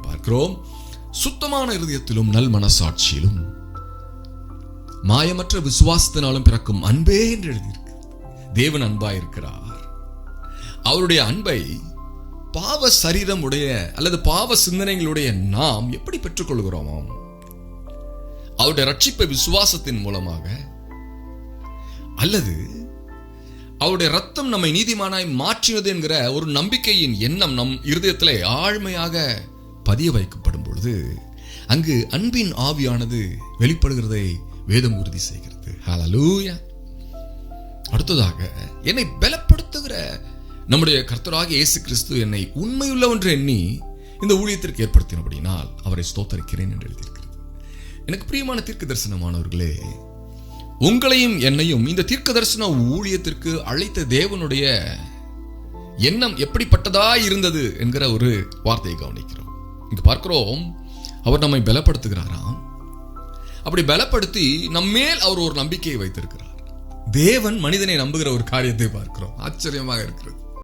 என்று பார்க்கிறோம். சுத்தமான இருதயத்திலும் நல் மனசாட்சியிலும் மாயமற்ற விசுவாசத்தினாலும் பிறக்கும் அன்பே என்று எழுதியிருக்கு. தேவன் அன்பாயிருக்கிறார். அவருடைய அன்பை பாவ சரீரம் உடைய அல்லது பாவ சிந்தனைகளுடைய நாம் எப்படி பெற்றுக்கொள்கிறோமோ, அவருடைய ரட்சிப்பை விசுவாசத்தின் மூலமாக அல்லது அவருடைய ரத்தம் நம்மை நீதிமானாய் மாற்றினது என்கிற ஒரு நம்பிக்கையின் எண்ணம் நம் இருதயத்திலே ஆழ்மையாக பதிய வைக்கப்படும் பொழுது அங்கு அன்பின் ஆவியானது வெளிப்படுகிறதை வேதம் உறுதி செய்கிறது. ஹல்லேலூயா. அடுத்ததாக, என்னை பலப்படுத்துகிற நம்முடைய கர்த்தராகிய இயேசு கிறிஸ்து என்னை உண்மையுள்ளவென்று எண்ணி இந்த ஊழியத்திற்கு ஏற்படுத்தினபடினால் அவரை ஸ்தோத்தரிக்கிறேன் என்று எழுதியிருக்கிறது. எனக்கு பிரியமான தீர்க்க தரிசனமானவர்களே, உங்களையும் என்னையும் இந்த தீர்க்க தரிசன ஊழியத்திற்கு அழைத்த தேவனுடைய எண்ணம் எப்படிப்பட்டதா இருந்தது என்கிற ஒரு வார்த்தையை கவனிக்கிறோம். இங்கு பார்க்கிறோம், அவர் நம்மை பலப்படுத்துகிறாராம். அப்படி பலப்படுத்தி நம்மேல் அவர் ஒரு நம்பிக்கையை வைத்திருக்கிறார். தேவன் மனிதனை நம்புகிற ஒரு காரியத்தை பார்க்கிறோம். ஆச்சரியமாக இருக்கிறது.